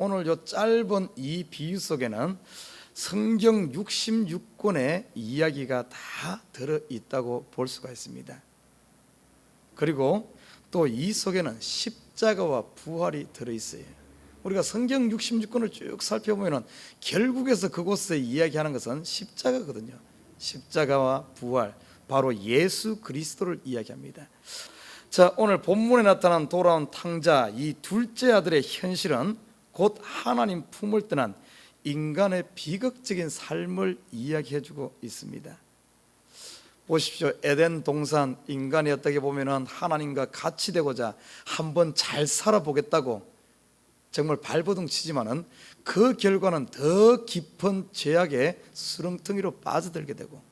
오늘 요 짧은 이 비유 속에는 성경 66권의 이야기가 다 들어있다고 볼 수가 있습니다. 그리고 또 이 속에는 십자가와 부활이 들어있어요. 우리가 성경 66권을 쭉 살펴보면 결국에서 그곳에 이야기하는 것은 십자가거든요. 십자가와 부활, 바로 예수 그리스도를 이야기합니다. 자, 오늘 본문에 나타난 돌아온 탕자, 이 둘째 아들의 현실은 곧 하나님 품을 떠난 인간의 비극적인 삶을 이야기해주고 있습니다. 보십시오. 에덴 동산, 인간이 어떻게 보면 하나님과 같이 되고자 한번 잘 살아보겠다고 정말 발버둥 치지만은 그 결과는 더 깊은 죄악의 수렁텅이로 빠져들게 되고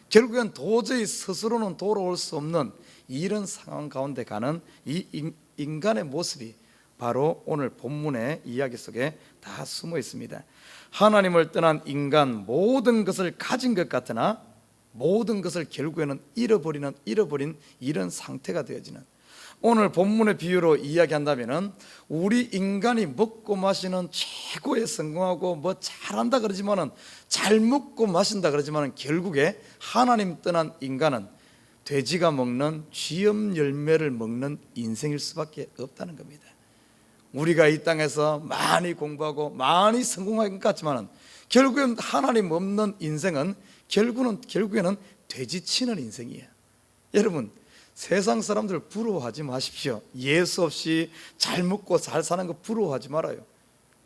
결국엔 도저히 스스로는 돌아올 수 없는 이런 상황 가운데 가는 이 인간의 모습이 바로 오늘 본문의 이야기 속에 다 숨어 있습니다. 하나님을 떠난 인간, 모든 것을 가진 것 같으나 모든 것을 결국에는 잃어버린 이런 상태가 되어지는, 오늘 본문의 비유로 이야기한다면 우리 인간이 먹고 마시는 최고의 성공하고 뭐 잘한다 그러지만은, 잘 먹고 마신다 그러지만은 결국에 하나님 떠난 인간은 돼지가 먹는 쥐염 열매를 먹는 인생일 수밖에 없다는 겁니다. 우리가 이 땅에서 많이 공부하고 많이 성공할 것 같지만은 결국엔 하나님 없는 인생은 결국에는 돼지치는 인생이에요. 여러분, 세상 사람들 부러워하지 마십시오. 예수 없이 잘 먹고 잘 사는 거 부러워하지 말아요.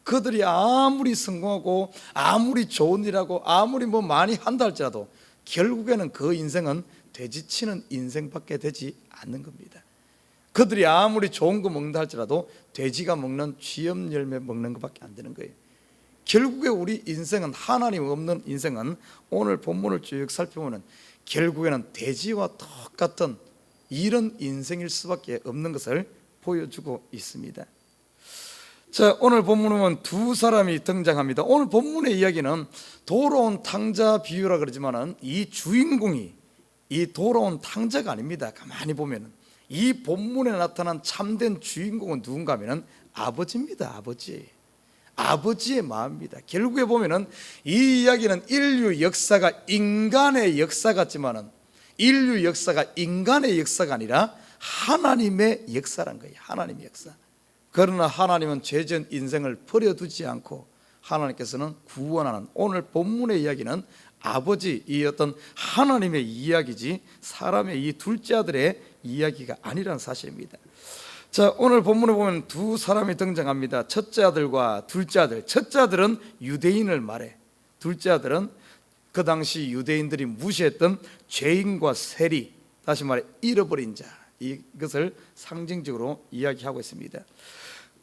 그들이 아무리 성공하고 아무리 좋은 일하고 아무리 뭐 많이 한다 할지라도 결국에는 그 인생은 돼지치는 인생밖에 되지 않는 겁니다. 그들이 아무리 좋은 거 먹는다 할지라도 돼지가 먹는 쥐염 열매 먹는 것밖에 안 되는 거예요. 결국에 우리 인생은, 하나님 없는 인생은 오늘 본문을 쭉 살펴보면 결국에는 돼지와 똑같은 이런 인생일 수밖에 없는 것을 보여주고 있습니다. 자, 오늘 본문에 보면 두 사람이 등장합니다. 오늘 본문의 이야기는 돌아온 탕자 비유라 그러지만은 이 주인공이 이 돌아온 탕자가 아닙니다. 가만히 보면은 이 본문에 나타난 참된 주인공은 누군가 하면은 아버지입니다. 아버지의 마음입니다. 결국에 보면은 이 이야기는 인류 역사가 인간의 역사 같지만은 인류 역사가 인간의 역사가 아니라 하나님의 역사란 거예요. 하나님의 역사. 그러나 하나님은 죄진 인생을 버려두지 않고 하나님께서는 구원하는, 오늘 본문의 이야기는 아버지, 이 어떤 하나님의 이야기지 사람의 이 둘째 아들의 이야기가 아니라는 사실입니다. 자, 오늘 본문에 보면 두 사람이 등장합니다. 첫째 아들과 둘째 아들. 첫째 아들은 유대인을 말해, 둘째 아들은 그 당시 유대인들이 무시했던 죄인과 세리, 다시 말해 잃어버린 자, 이것을 상징적으로 이야기하고 있습니다.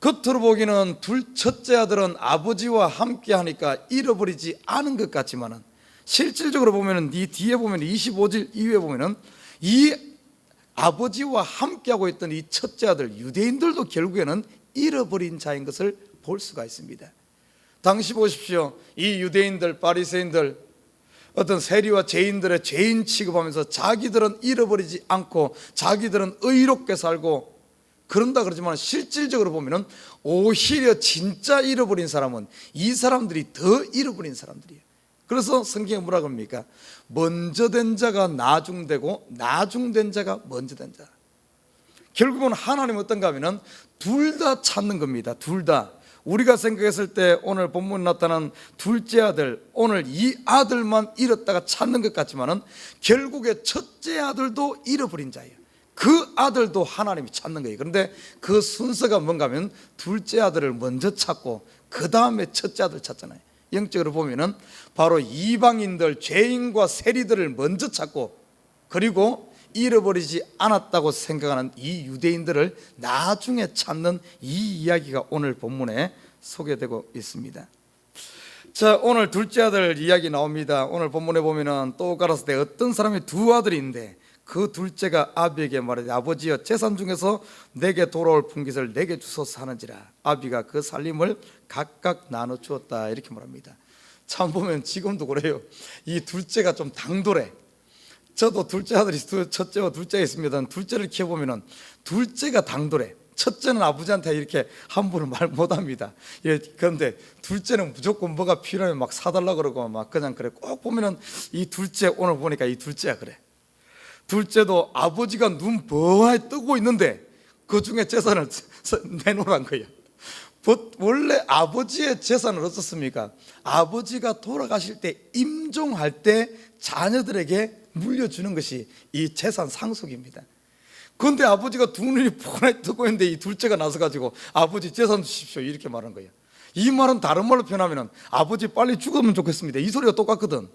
겉으로 보기는 첫째 아들은 아버지와 함께 하니까 잃어버리지 않은 것 같지만은 실질적으로 보면은 이 뒤에 보면 25절 이후에 보면은 이 아버지와 함께하고 있던 이 첫째 아들 유대인들도 결국에는 잃어버린 자인 것을 볼 수가 있습니다. 당시 보십시오. 이 유대인들, 바리새인들, 어떤 세리와 죄인들의 죄인 취급하면서 자기들은 잃어버리지 않고 자기들은 의롭게 살고 그런다 그러지만 실질적으로 보면은 오히려 진짜 잃어버린 사람은 이 사람들이 더 잃어버린 사람들이에요. 그래서 성경에 뭐라 그럽니까? 먼저 된 자가 나중되고 나중된 자가 먼저 된 자. 결국은 하나님은 어떤가 하면은 둘 다 찾는 겁니다. 둘 다. 우리가 생각했을 때 오늘 본문에 나타난 둘째 아들, 오늘 이 아들만 잃었다가 찾는 것 같지만은 결국에 첫째 아들도 잃어버린 자예요. 그 아들도 하나님이 찾는 거예요. 그런데 그 순서가 뭔가 하면 둘째 아들을 먼저 찾고 그 다음에 첫째 아들 찾잖아요. 영적으로 보면은 바로 이방인들, 죄인과 세리들을 먼저 찾고 그리고 잃어버리지 않았다고 생각하는 이 유대인들을 나중에 찾는 이 이야기가 오늘 본문에 소개되고 있습니다. 자, 오늘 둘째 아들 이야기 나옵니다. 오늘 본문에 보면은 또 가라사대 어떤 사람이 두 아들이 있는데 그 둘째가 아비에게 말하되 아버지여 재산 중에서 내게 돌아올 분깃을 내게 주소서 하는지라. 아비가 그 살림을 각각 나눠 주었다, 이렇게 말합니다. 참 보면 지금도 그래요. 이 둘째가 좀 당돌해. 저도 둘째 아들이 첫째와 둘째가 있습니다. 둘째를 키워보면 둘째가 당돌해. 첫째는 아버지한테 이렇게 함부로 말 못합니다. 그런데 둘째는 무조건 뭐가 필요하면 막 사달라 그러고 막 그냥 그래. 꼭 보면은 이 둘째, 오늘 보니까 이 둘째야 그래. 둘째도 아버지가 눈 번하게 뜨고 있는데 그 중에 재산을 내놓으란 거예요. 원래 아버지의 재산은 어떻습니까? 아버지가 돌아가실 때 임종할 때 자녀들에게 물려주는 것이 이 재산 상속입니다. 그런데 아버지가 두 눈이 뻔하게 뜨고 있는데 이 둘째가 나서 가지고 아버지 재산 주십시오 이렇게 말한 거예요. 이 말은 다른 말로 표현하면 아버지 빨리 죽으면 좋겠습니다, 이 소리가 똑같거든.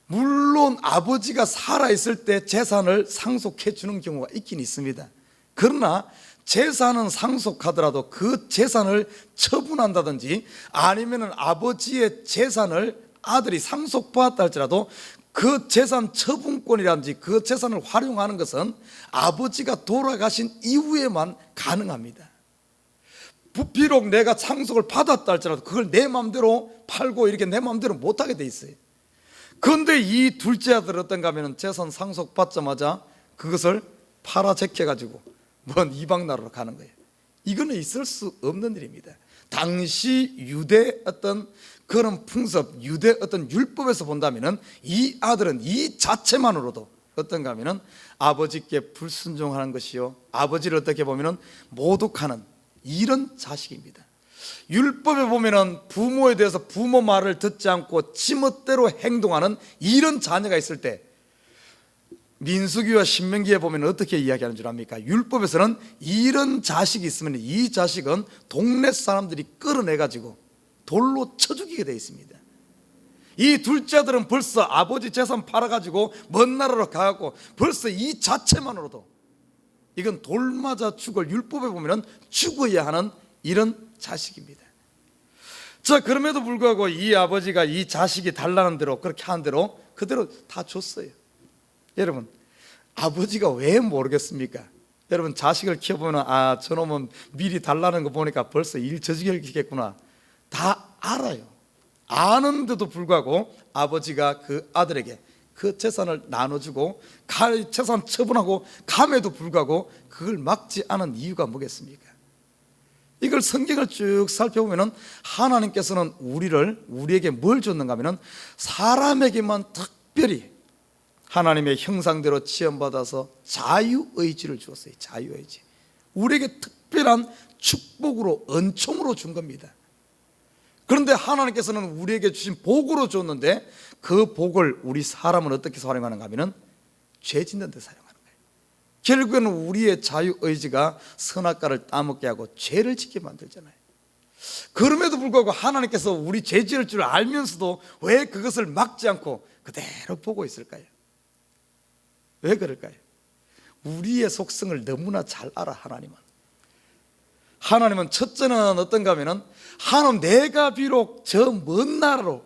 물론 아버지가 살아있을 때 재산을 상속해 주는 경우가 있긴 있습니다. 그러나 재산은 상속하더라도 그 재산을 처분한다든지 아니면 아버지의 재산을 아들이 상속받았다 할지라도 그 재산 처분권이라든지 그 재산을 활용하는 것은 아버지가 돌아가신 이후에만 가능합니다. 비록 내가 상속을 받았다 할지라도 그걸 내 마음대로 팔고 이렇게 내 마음대로 못하게 돼 있어요. 그런데 이 둘째 아들 어떤가 하면 재산 상속 받자마자 그것을 팔아 제껴가지고 먼 이방 나라로 가는 거예요. 이거는 있을 수 없는 일입니다. 당시 유대 어떤 그런 풍습, 유대 어떤 율법에서 본다면은 이 아들은 이 자체만으로도 어떤가 하면은 아버지께 불순종하는 것이요, 아버지를 어떻게 보면은 모독하는 이런 자식입니다. 율법에 보면은 부모에 대해서 부모 말을 듣지 않고 지멋대로 행동하는 이런 자녀가 있을 때 민수기와 신명기에 보면 어떻게 이야기하는 줄 압니까? 율법에서는 이런 자식이 있으면 이 자식은 동네 사람들이 끌어내가지고 돌로 쳐 죽이게 되어 있습니다. 이 둘째 아들은 벌써 아버지 재산 팔아가지고 먼 나라로 가고 벌써 이 자체만으로도 이건 돌 맞아 죽을, 율법에 보면 죽어야 하는 이런 자식입니다. 자, 그럼에도 불구하고 이 아버지가 이 자식이 달라는 대로 그렇게 하는 대로 그대로 다 줬어요. 여러분, 아버지가 왜 모르겠습니까? 여러분, 자식을 키워보면 아, 저놈은 미리 달라는 거 보니까 벌써 일 저지르겠구나 다 알아요. 아는데도 불구하고 아버지가 그 아들에게 그 재산을 나눠주고 재산 처분하고 감에도 불구하고 그걸 막지 않은 이유가 뭐겠습니까? 이걸 성경을 쭉 살펴보면 하나님께서는 우리에게 뭘 줬는가 하면 사람에게만 특별히 하나님의 형상대로 지음받아서 자유의지를 주었어요. 자유의지. 우리에게 특별한 축복으로, 은총으로 준 겁니다. 그런데 하나님께서는 우리에게 주신 복으로 줬는데 그 복을 우리 사람은 어떻게 활용하는가 하면 죄 짓는 데 사용하는 거예요. 결국에는 우리의 자유의지가 선악과를 따먹게 하고 죄를 짓게 만들잖아요. 그럼에도 불구하고 하나님께서 우리 죄 지을 줄 알면서도 왜 그것을 막지 않고 그대로 보고 있을까요? 왜 그럴까요? 우리의 속성을 너무나 잘 알아. 하나님은 첫째는 어떤가 하면 하나님, 내가 비록 저 먼 나라로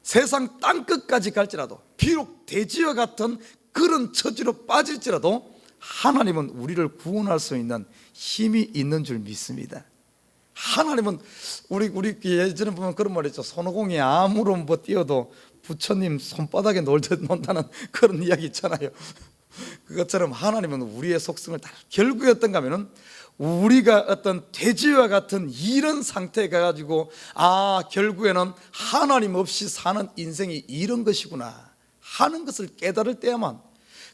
세상 땅끝까지 갈지라도 비록 돼지와 같은 그런 처지로 빠질지라도 하나님은 우리를 구원할 수 있는 힘이 있는 줄 믿습니다. 하나님은 우리 예전에 보면 그런 말 있죠. 손오공이 아무런 뭐 뛰어도 부처님 손바닥에 논다는 그런 이야기 있잖아요. 그것처럼 하나님은 우리의 속성을 다 결국에 어떤가 하면은 우리가 어떤 돼지와 같은 이런 상태에 가가지고 결국에는 하나님 없이 사는 인생이 이런 것이구나 하는 것을 깨달을 때야만,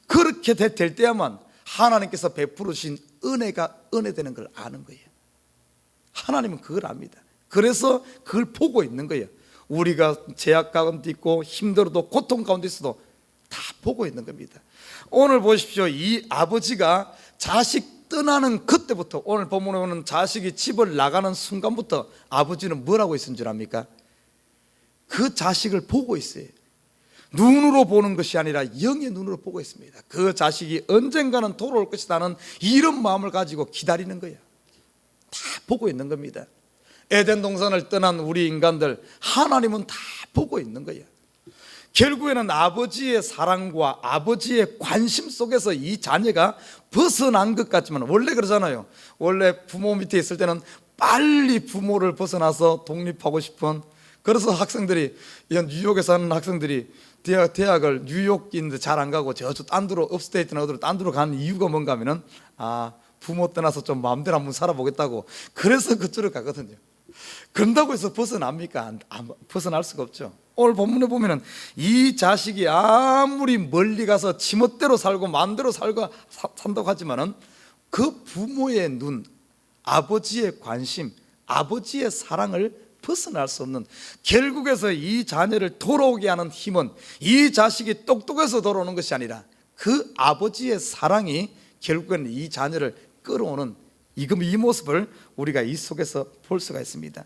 그렇게 될 때야만 하나님께서 베풀으신 은혜가 은혜되는 걸 아는 거예요. 하나님은 그걸 압니다. 그래서 그걸 보고 있는 거예요. 우리가 제약 가운데 있고 힘들어도 고통 가운데 있어도 다 보고 있는 겁니다. 오늘 보십시오. 이 아버지가 자식 떠나는 그때부터, 오늘 본문에 보면 자식이 집을 나가는 순간부터 아버지는 뭐라고 있은 줄 압니까? 그 자식을 보고 있어요. 눈으로 보는 것이 아니라 영의 눈으로 보고 있습니다. 그 자식이 언젠가는 돌아올 것이라는 이런 마음을 가지고 기다리는 거예요. 다 보고 있는 겁니다. 에덴 동산을 떠난 우리 인간들 하나님은 다 보고 있는 거예요. 결국에는 아버지의 사랑과 아버지의 관심 속에서 이 자녀가 벗어난 것 같지만, 원래 그러잖아요. 원래 부모 밑에 있을 때는 빨리 부모를 벗어나서 독립하고 싶은, 그래서 학생들이, 뉴욕에 사는 학생들이 대학을 뉴욕인데 잘 안 가고 저쪽 딴 데로, 업스테이트나 어디로 딴 데로 가는 이유가 뭔가 하면은 부모 떠나서 좀 마음대로 한번 살아보겠다고 그래서 그쪽으로 가거든요. 그런다고 해서 벗어납니까? 벗어날 수가 없죠. 오늘 본문에 보면은 이 자식이 아무리 멀리 가서 지멋대로 살고 마음대로 산다고 하지만은 그 부모의 눈, 아버지의 관심, 아버지의 사랑을 벗어날 수 없는, 결국에서 이 자녀를 돌아오게 하는 힘은 이 자식이 똑똑해서 돌아오는 것이 아니라 그 아버지의 사랑이 결국에는 이 자녀를 끌어오는 이 모습을 우리가 이 속에서 볼 수가 있습니다.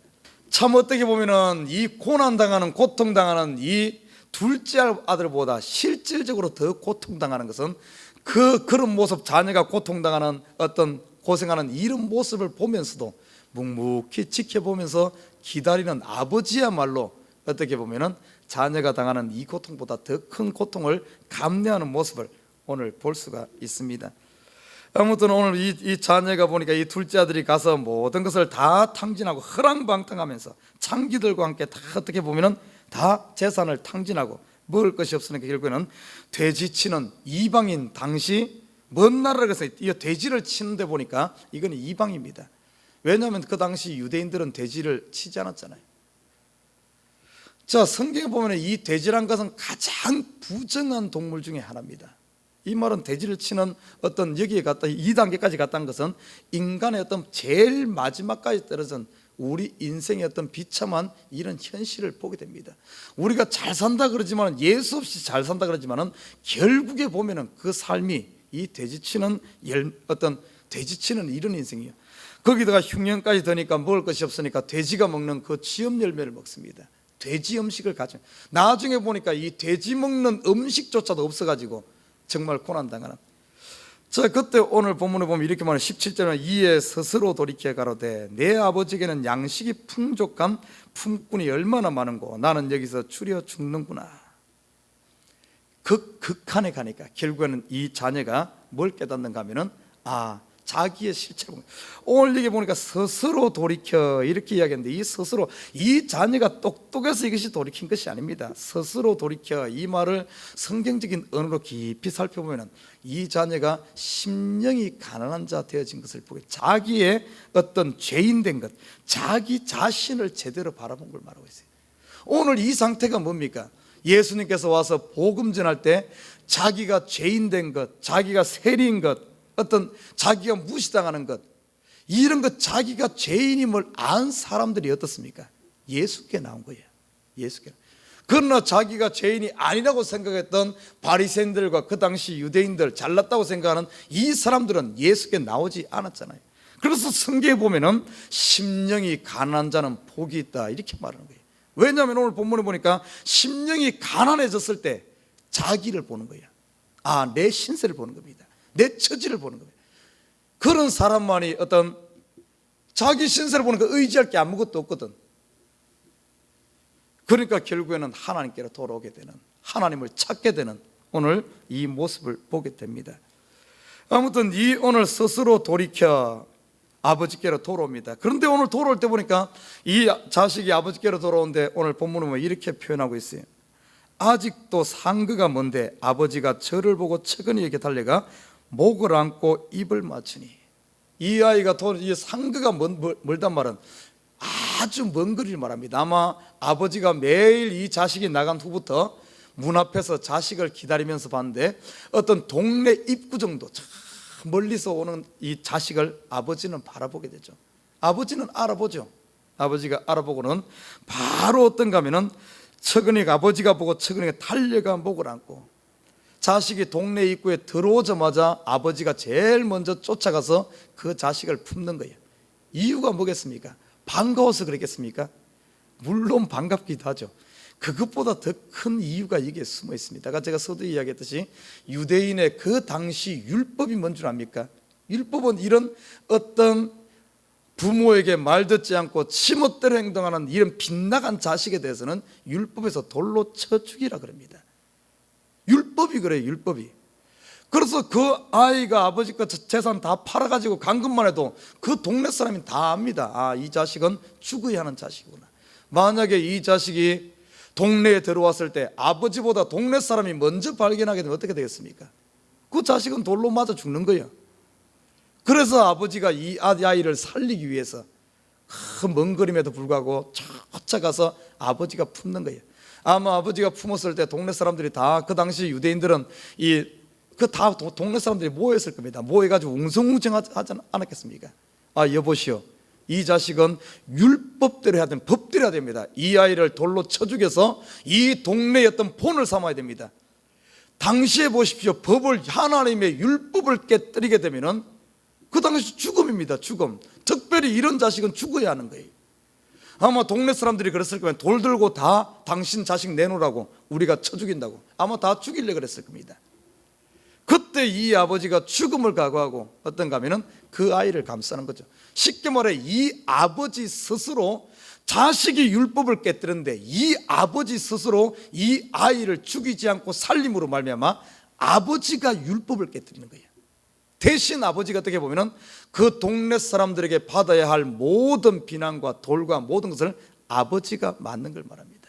참 어떻게 보면은 이 고난당하는, 고통당하는 이 둘째 아들보다 실질적으로 더 고통당하는 것은 그런 모습, 자녀가 고통당하는 어떤 고생하는 이런 모습을 보면서도 묵묵히 지켜보면서 기다리는 아버지야말로 어떻게 보면은 자녀가 당하는 이 고통보다 더 큰 고통을 감내하는 모습을 오늘 볼 수가 있습니다. 아무튼 오늘 이 자녀가 보니까 이 둘째 아들이 가서 모든 것을 다 탕진하고 허랑방탕하면서 창기들과 함께 다 어떻게 보면은 다 재산을 탕진하고 먹을 것이 없으니까 결국에는 돼지 치는 이방인, 당시 먼 나라를 가서 이 돼지를 치는데 보니까 이건 이방입니다. 왜냐하면 그 당시 유대인들은 돼지를 치지 않았잖아요. 자, 성경에 보면 이 돼지란 것은 가장 부정한 동물 중에 하나입니다. 이 말은 돼지를 치는 어떤 여기에 갔다 2단계까지 갔다는 것은 인간의 어떤 제일 마지막까지 떨어진 우리 인생의 어떤 비참한 이런 현실을 보게 됩니다. 우리가 잘 산다 그러지만, 예수 없이 잘 산다 그러지만은 결국에 보면은 그 삶이 이 돼지치는 어떤 돼지치는 이런 인생이에요. 거기다가 흉년까지 드니까 먹을 것이 없으니까 돼지가 먹는 그 지엽 열매를 먹습니다. 돼지 음식을 가져. 나중에 보니까 이 돼지 먹는 음식조차도 없어가지고 정말 고난당하는. 자, 그때 오늘 본문에 보면 이렇게 말해요. 17절에 이에 스스로 돌이켜 가로되 내 아버지에게는 양식이 풍족한 품꾼이 얼마나 많은고 나는 여기서 추려 죽는구나. 극한에 가니까 결국에는 이 자녀가 뭘 깨닫는가 하면은 자기의 실체를 오늘 여기 보니까 스스로 돌이켜 이렇게 이야기했는데, 이 스스로, 이 자녀가 똑똑해서 이것이 돌이킨 것이 아닙니다. 스스로 돌이켜 이 말을 성경적인 언어로 깊이 살펴보면 이 자녀가 심령이 가난한 자 되어진 것을 보게, 자기의 어떤 죄인된 것, 자기 자신을 제대로 바라본 걸 말하고 있어요. 오늘 이 상태가 뭡니까? 예수님께서 와서 복음 전할 때 자기가 죄인된 것, 자기가 세리인 것, 어떤 자기가 무시당하는 것, 이런 것, 자기가 죄인임을 안 사람들이 어떻습니까? 예수께 나온 거예요. 예수께. 그러나 자기가 죄인이 아니라고 생각했던 바리새인들과 그 당시 유대인들, 잘났다고 생각하는 이 사람들은 예수께 나오지 않았잖아요. 그래서 성경에 보면은 심령이 가난한 자는 복이 있다 이렇게 말하는 거예요. 왜냐하면 오늘 본문에 보니까 심령이 가난해졌을 때 자기를 보는 거예요. 내 신세를 보는 겁니다. 내 처지를 보는 겁니다. 그런 사람만이 어떤 자기 신세를 보는 거, 의지할 게 아무것도 없거든. 그러니까 결국에는 하나님께로 돌아오게 되는, 하나님을 찾게 되는 오늘 이 모습을 보게 됩니다. 아무튼 이 오늘 스스로 돌이켜 아버지께로 돌아옵니다. 그런데 오늘 돌아올 때 보니까 이 자식이 아버지께로 돌아오는데 오늘 본문은 뭐 이렇게 표현하고 있어요. 아직도 상그가 먼데 아버지가 저를 보고 측은히에게 달려가 목을 안고 입을 맞추니. 이 아이가 이 상그가 멀단 말은 아주 먼 거리를 말합니다. 아마 아버지가 매일 이 자식이 나간 후부터 문 앞에서 자식을 기다리면서 봤는데 어떤 동네 입구 정도 멀리서 오는 이 자식을 아버지는 바라보게 되죠. 아버지는 알아보죠. 아버지가 알아보고는 바로 어떤가 하면은 측은이가, 아버지가 보고 측은이가 달려가 목을 안고, 자식이 동네 입구에 들어오자마자 아버지가 제일 먼저 쫓아가서 그 자식을 품는 거예요. 이유가 뭐겠습니까? 반가워서 그랬겠습니까? 물론 반갑기도 하죠. 그것보다 더 큰 이유가 여기에 숨어 있습니다. 아까 제가 서두에 이야기했듯이 유대인의 그 당시 율법이 뭔 줄 압니까? 율법은 이런 어떤 부모에게 말 듣지 않고 지멋대로 행동하는 이런 빗나간 자식에 대해서는 율법에서 돌로 쳐 죽이라 그럽니다. 율법이 그래요, 율법이. 그래서 그 아이가 아버지 것 재산 다 팔아가지고 간 것만 해도 그 동네 사람이 다 압니다. 이 자식은 죽어야 하는 자식이구나. 만약에 이 자식이 동네에 들어왔을 때 아버지보다 동네 사람이 먼저 발견하게 되면 어떻게 되겠습니까? 그 자식은 돌로 맞아 죽는 거예요. 그래서 아버지가 이 아이를 살리기 위해서 먼 거림에도 불구하고 쫓아가서 아버지가 품는 거예요. 아마 아버지가 품었을 때 동네 사람들이 다, 그 당시 유대인들은 다 동네 사람들이 모였을 겁니다. 모여가지고 웅성웅성하지 않았겠습니까? 여보시오, 이 자식은 율법대로 해야 됩니다. 법대로 해야 됩니다. 이 아이를 돌로 쳐 죽여서 이 동네의 어떤 본을 삼아야 됩니다. 당시에 보십시오, 법을, 하나님의 율법을 깨뜨리게 되면은 그 당시 죽음입니다. 죽음. 특별히 이런 자식은 죽어야 하는 거예요. 아마 동네 사람들이 그랬을 거예요. 돌 들고 다 당신 자식 내놓으라고, 우리가 쳐 죽인다고 아마 다 죽이려고 그랬을 겁니다. 그때 이 아버지가 죽음을 각오하고 어떤가 하면은 그 아이를 감싸는 거죠. 쉽게 말해 이 아버지 스스로, 자식이 율법을 깨뜨렸는데 이 아버지 스스로 이 아이를 죽이지 않고 살림으로 말미암아 아버지가 율법을 깨뜨리는 거예요. 대신 아버지가 어떻게 보면은 그 동네 사람들에게 받아야 할 모든 비난과 돌과 모든 것을 아버지가 맞는 걸 말합니다.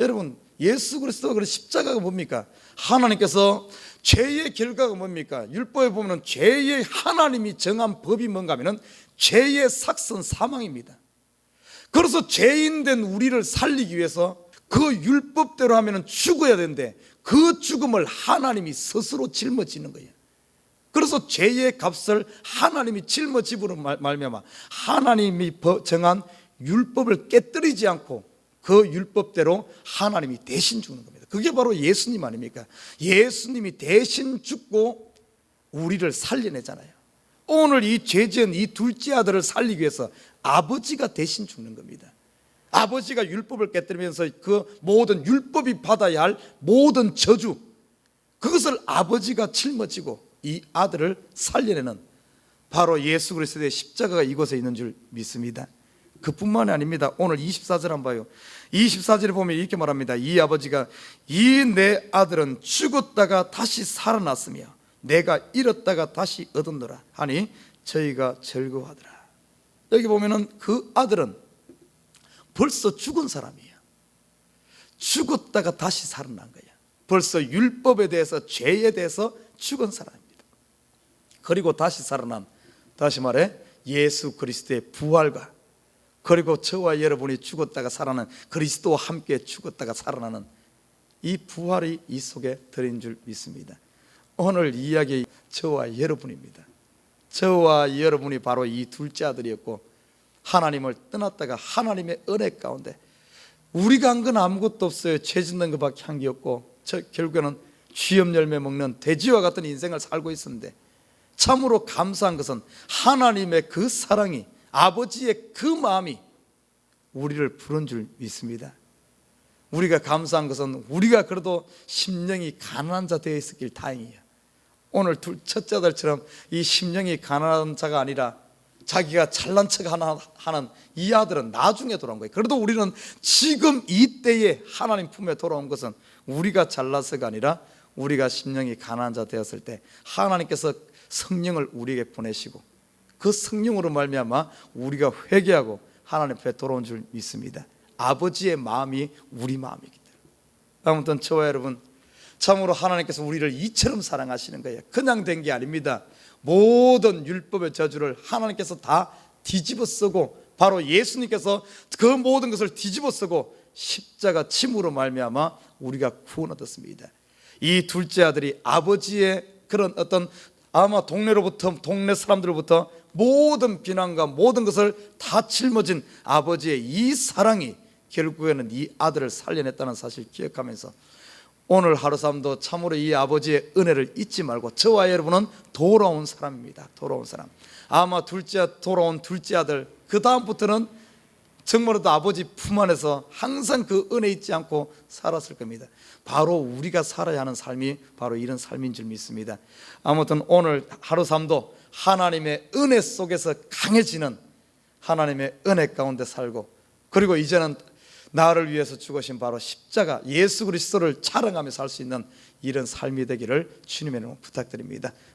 여러분, 예수 그리스도가 그런 십자가가 뭡니까? 하나님께서 죄의 결과가 뭡니까? 율법에 보면 죄의, 하나님이 정한 법이 뭔가 하면은 죄의 삭선 사망입니다. 그래서 죄인된 우리를 살리기 위해서 그 율법대로 하면은 죽어야 되는데 그 죽음을 하나님이 스스로 짊어지는 거예요. 그래서 죄의 값을 하나님이 짊어지므로 말미암아 하나님이 정한 율법을 깨뜨리지 않고 그 율법대로 하나님이 대신 죽는 겁니다. 그게 바로 예수님 아닙니까? 예수님이 대신 죽고 우리를 살려내잖아요. 오늘 이 죄지은 이 둘째 아들을 살리기 위해서 아버지가 대신 죽는 겁니다. 아버지가 율법을 깨뜨리면서 그 모든 율법이 받아야 할 모든 저주, 그것을 아버지가 짊어지고 이 아들을 살려내는 바로 예수 그리스도의 십자가가 이곳에 있는 줄 믿습니다. 그뿐만이 아닙니다. 오늘 24절 한번 봐요. 24절에 보면 이렇게 말합니다. 이 아버지가 이 내 아들은 죽었다가 다시 살아났으며 내가 잃었다가 다시 얻었노라 하니 저희가 즐거워하더라. 여기 보면은 그 아들은 벌써 죽은 사람이에요. 죽었다가 다시 살아난 거예요. 벌써 율법에 대해서, 죄에 대해서 죽은 사람입니다. 그리고 다시 살아난, 다시 말해 예수 그리스도의 부활과, 그리고 저와 여러분이 죽었다가 살아나는, 그리스도와 함께 죽었다가 살아나는 이 부활이 이 속에 들어있는 줄 믿습니다. 오늘 이야기 저와 여러분입니다. 저와 여러분이 바로 이 둘째 아들이었고 하나님을 떠났다가 하나님의 은혜 가운데 우리가 한 건 아무것도 없어요. 죄 짓는 것밖에 한 게 없고 결국에는 쥐염 열매 먹는 돼지와 같은 인생을 살고 있었는데 참으로 감사한 것은 하나님의 그 사랑이, 아버지의 그 마음이 우리를 부른 줄 믿습니다. 우리가 감사한 것은 우리가 그래도 심령이 가난한 자 되어 있었길 다행이에요. 오늘 첫째 아들처럼 이 심령이 가난한 자가 아니라 자기가 잘난 척 하는 이 아들은 나중에 돌아온 거예요. 그래도 우리는 지금 이때에 하나님 품에 돌아온 것은 우리가 잘나서가 아니라 우리가 심령이 가난한 자 되었을 때 하나님께서 성령을 우리에게 보내시고 그 성령으로 말미암아 우리가 회개하고 하나님 앞에 돌아온 줄 믿습니다. 아버지의 마음이 우리 마음이기 때문에. 아무튼 저와 여러분, 참으로 하나님께서 우리를 이처럼 사랑하시는 거예요. 그냥 된 게 아닙니다. 모든 율법의 저주를 하나님께서 다 뒤집어 쓰고 바로 예수님께서 그 모든 것을 뒤집어 쓰고 십자가 침으로 말미암아 우리가 구원 얻었습니다. 이 둘째 아들이 아버지의 그런 어떤 아마 동네 사람들로부터 모든 비난과 모든 것을 다 짊어진 아버지의 이 사랑이 결국에는 이 아들을 살려냈다는 사실을 기억하면서 오늘 하루 삶도 참으로 이 아버지의 은혜를 잊지 말고, 저와 여러분은 돌아온 사람입니다. 돌아온 사람. 아마 돌아온 둘째 아들, 그 다음부터는 정말로 아버지 품 안에서 항상 그 은혜 잊지 않고 살았을 겁니다. 바로 우리가 살아야 하는 삶이 바로 이런 삶인 줄 믿습니다. 아무튼 오늘 하루 삶도 하나님의 은혜 속에서 강해지는 하나님의 은혜 가운데 살고, 그리고 이제는 나를 위해서 죽으신 바로 십자가 예수 그리스도를 자랑하며 살 수 있는 이런 삶이 되기를 주님의 이름으로 부탁드립니다.